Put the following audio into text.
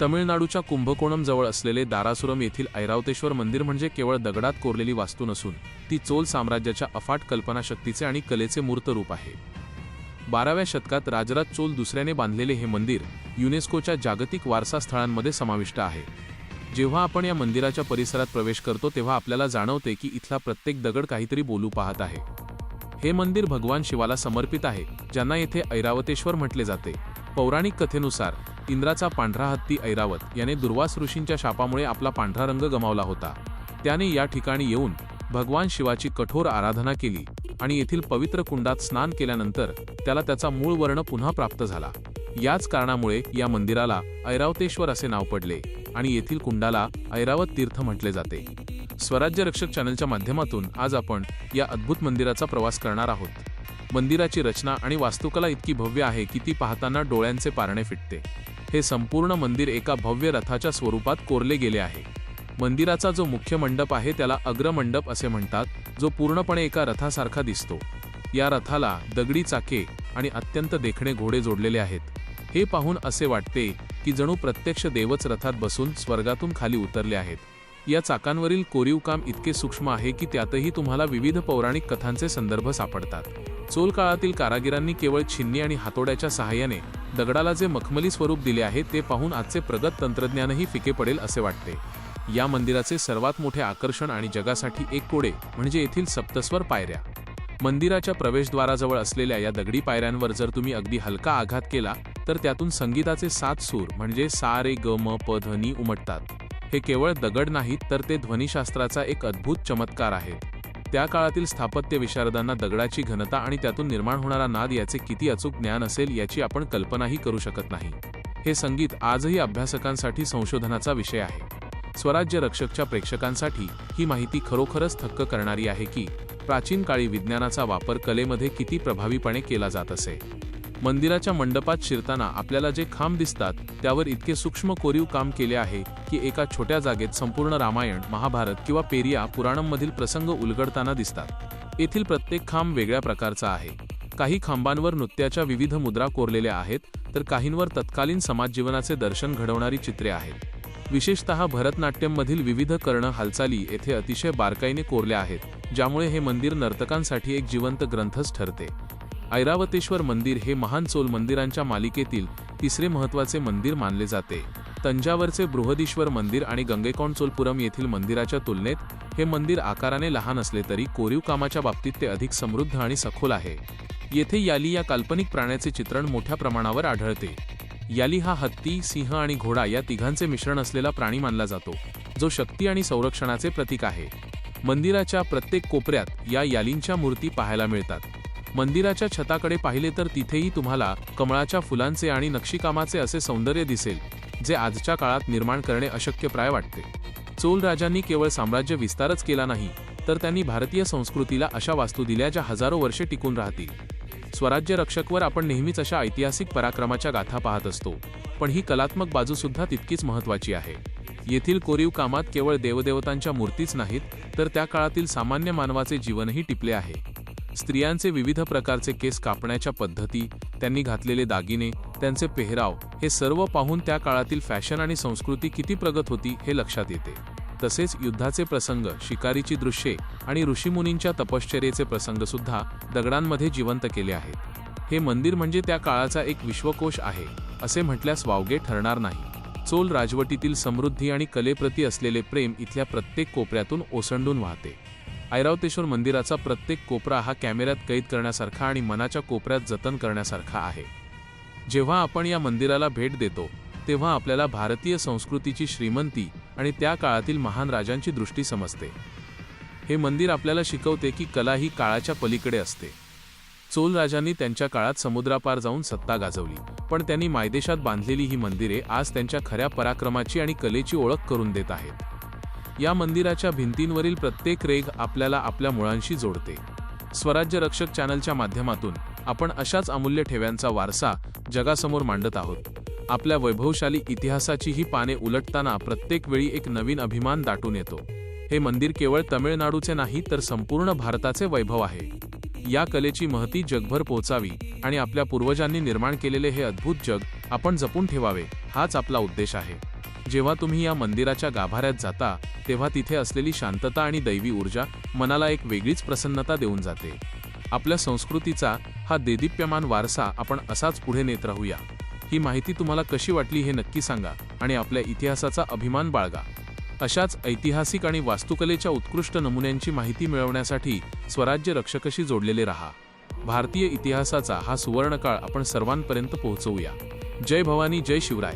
तमिळनाडूच्या कुंभकोणम जवळ असलेले दारासुरम येथील ऐरावतेश्वर मंदिर म्हणजे केवळ दगडात कोरलेली वास्तू नसून ती चोल साम्राज्याच्या अफाट कल्पनाशक्तीचे आणि कलेचे मूर्त रूप आहे। 12व्या शतकात राजराज चोल दुसऱ्याने बांधलेले हे मंदिर युनेस्कोच्या जागतिक वारसा स्थळांमध्ये समाविष्ट आहे। जेव्हा आपण या मंदिराच्या परिसरात प्रवेश करतो तेव्हा आपल्याला जाणवते की इथला प्रत्येक दगड काहीतरी बोलू पाहत आहे। हे मंदिर भगवान शिवाला समर्पित आहे, ज्यांना येथे ऐरावतेश्वर म्हटले जाते। पौराणिक कथेनुसार इंद्राचा पांढरा हत्ती ऐरावत याने दुर्वास ऋषींच्या शापामुळे आपला पांढरा रंग गमावला होता। त्याने या ठिकाणी येऊन भगवान शिवाची कठोर आराधना केली आणि येथील पवित्र कुंडात स्नान केल्यानंतर त्याला त्याचा मूळ वर्ण पुन्हा प्राप्त झाला। याच कारणामुळे या मंदिराला ऐरावतेश्वर असे नाव पडले आणि येथील कुंडाला ऐरावत तीर्थ म्हटले जाते। स्वराज्य रक्षक चॅनलच्या माध्यमातून आज आपण या अद्भुत मंदिराचा प्रवास करणार आहोत। मंदिराची रचना आणि वास्तुकला इतकी भव्य आहे की ती पाहताना डोळ्यांचे पारणे फिटते। हे संपूर्ण मंदिर एका भव्य रथाच्या स्वरूपात कोरले गेले आहे। मंदिराचा जो मुख्य मंडप आहे त्याला अग्रमंडप असे म्हणतात, जो पूर्णपणे एका रथासारखा दिसतो। या रथाला दगडी चाके आणि अत्यंत देखणे घोडे जोडलेले आहेत। हे पाहून असे वाटते की जणू प्रत्यक्ष देवच रथात बसून स्वर्गातून खाली उतरले आहेत। या चाकांवरील कोरीव काम इतके सूक्ष्म आहे की त्यातही तुम्हाला विविध पौराणिक कथांचे संदर्भ सापडतात। चोल काळातील कारागिरांनी केवळ छिन्नी आणि हातोड्याच्या सहाय्याने दगडाला जे मखमली स्वरूप दिले आहे ते पाहून आजचे प्रगत तंत्रज्ञानही फिके पडेल असे वाटते। या मंदिराचे सर्वात मोठे आकर्षण आणि जगासाठी एक कोडे म्हणजे येथील सप्तस्वर पायऱ्या। मंदिराच्या प्रवेशद्वाराजवळ असलेल्या या दगडी पायऱ्यांवर जर तुम्ही अगदी हलका आघात केला तर त्यातून संगीताचे 7 सूर म्हणजे सा रे ग म प ध नी उमटतात। हे केवळ दगड नाहीत तर ते ध्वनिशास्त्राचा एक अद्भुत चमत्कार आहे। त्या काळातील स्थापत्य विशारदांना दगडाची घनता आणि त्यातून निर्माण होणारा नाद याचे किती अचूक ज्ञान असेल याची आपण कल्पनाही करू शकत नाही। हे संगीत आजही अभ्यासकांसाठी संशोधनाचा विषय आहे। स्वराज्य रक्षकच्या प्रेक्षकांसाठी ही माहिती खरोखरच थक्क करणारी आहे की प्राचीन काळी विज्ञानाचा वापर कलेमध्ये किती प्रभावीपणे केला जात असे। मंदिराच्या मंडपात शिरताना आपल्याला जे खांब दिसतात त्यावर इतके सूक्ष्म कोरीव काम केले आहे की एका छोट्या जागेत संपूर्ण रामायण, महाभारत किंवा पेरिया पुराणमधील प्रसंग उलगडताना दिसतात। येथील प्रत्येक खांब वेगळ्या प्रकारचा आहे। काही खांबांवर नृत्याच्या विविध मुद्रा कोरलेल्या आहेत तर काहींवर तत्कालीन समाजजीवनाचे दर्शन घडवणारी चित्रे आहेत। विशेषतः भरतनाट्यममधील विविध कर्ण हालचाली येथे अतिशय बारकाईने कोरल्या आहेत, ज्यामुळे हे मंदिर नर्तकांसाठी एक जिवंत ग्रंथच ठरते। ऐरावतेश्वर मंदिर हे महान चोल मंदिरांच्या मालिकेतील तिसरे महत्त्वाचे मंदिर मानले जाते। तंजावरचे बृहदीश्वर मंदिर आणि गंगैकोंडचोलपुरम येथील मंदिराच्या तुलनेत हे मंदिर आकाराने लहान असले तरी कोरीव कामाच्या बाबतीत ते अधिक समृद्ध आणि सखोल आहे। येथे याली या काल्पनिक प्राण्याचे चित्रण मोठ्या प्रमाणावर आढळते। याली हा हत्ती, सिंह आणि घोडा या तिघांचे मिश्रण असलेला प्राणी मानला जातो, जो शक्ती आणि संरक्षणाचे प्रतीक आहे। मंदिराच्या प्रत्येक कोपऱ्यात या यालींच्या मूर्ती पाहायला मिळतात। मंदिराच्या छताकडे पाहिले तर तिथेही तुम्हाला कमळाच्या फुलांचे आणि नक्षीकामाचे असे सौंदर्य दिसेल, जे आजच्या काळात निर्माण करणे अशक्यप्राय वाटते। चोल राजांनी केवळ साम्राज्य विस्तारच केला नाही, तर त्यांनी भारतीय संस्कृतीला अशा वास्तू दिल्या ज्या हजारो वर्षे टिकून राहतील। स्वराज्य रक्षकवर आपण नेहमीच अशा ऐतिहासिक पराक्रमाच्या गाथा पाहत असतो, पण ही कलात्मक बाजू सुद्धा तितकीच महत्त्वाची आहे। येथील कोरीव कामात केवळ देवदेवतांच्या मूर्तीच नाहीत, तर त्या काळातील सामान्य मानवाचे जीवनही टिपले आहे। स्त्रियांचे विविध प्रकारचे केस कापण्याच्या पद्धती, त्यांनी घातलेले दागिने, त्यांचे पेहराव हे सर्व पाहून त्या काळातील फॅशन आणि संस्कृती किती प्रगत होती हे लक्षात येते। तसेच युद्धाचे प्रसंग, शिकारीची दृश्ये आणि ऋषीमुनींच्या तपश्चर्येचे प्रसंग सुद्धा दगडांमध्ये जिवंत केले आहेत। हे मंदिर म्हणजे त्या काळाचा एक विश्वकोश आहे असे म्हटल्यास वावगे ठरणार नाही। चोल राजवटीतील समृद्धी आणि कलेप्रती असलेले प्रेम इथल्या प्रत्येक कोपऱ्यातून ओसंडून वाहते। ऐरावतेश्वर मंदिराचा प्रत्येक कोपरा हा कॅमेऱ्यात कैद करण्यासारखा आणि मनाच्या कोपऱ्यात जतन करण्यासारखा आहे। जेव्हा आपण या मंदिराला भेट देतो तेव्हा आपल्याला भारतीय संस्कृतीची श्रीमंती आणि त्या काळातील महान राजांची दृष्टी समजते। हे मंदिर आपल्याला शिकवते की कला ही काळाच्या पलीकडे असते। चोल राजांनी त्यांच्या काळात समुद्रापार जाऊन सत्ता गाजवली, पण त्यांनी मायदेशात बांधलेली ही मंदिरे आज त्यांच्या खऱ्या पराक्रमाची आणि कलेची ओळख करून देत आहेत। या मंदिराच्या भिंतींवरील प्रत्येक रेघ आपल्याला आपल्या मुळांशी जोडते। स्वराज्य रक्षक चॅनलच्या माध्यमातून आपण अशाच अमूल्य ठेव्यांचा वारसा जगासमोर मांडत आहोत। आपल्या वैभवशाली इतिहासाची ही पाने उलटताना प्रत्येक वेळी एक नवीन अभिमान दाटून येतो। हे मंदिर केवळ तमिळनाडूचे नाही तर संपूर्ण भारताचे वैभव आहे। या कलेची महती जगभर पोहोचावी आणि आपल्या पूर्वजांनी निर्माण केलेले हे अद्भुत जग आपण जपून ठेवावे, हाच आपला उद्देश आहे। जेव्हा तुम्ही या मंदिराच्या गाभाऱ्यात जाता तेव्हा तिथे असलेली शांतता आणि दैवी ऊर्जा मनाला एक वेगळीच प्रसन्नता देऊन जाते. आपल्या संस्कृतीचा हा देदीप्यमान वारसा आपण असाच पुढे नेत राहूया. ही माहिती तुम्हाला कशी वाटली हे नक्की सांगा आणि आपल्या इतिहासाचा अभिमान बाळगा. अशाच ऐतिहासिक आणि वास्तुकलेच्या उत्कृष्ट नमुन्यांची माहिती मिळवण्यासाठी स्वराज्य रक्षकशी जोडलेले राहा. भारतीय इतिहासाचा हा सुवर्णकाळ आपण सर्वांपर्यंत पोहोचवूया. जय भवानी, जय शिवराय.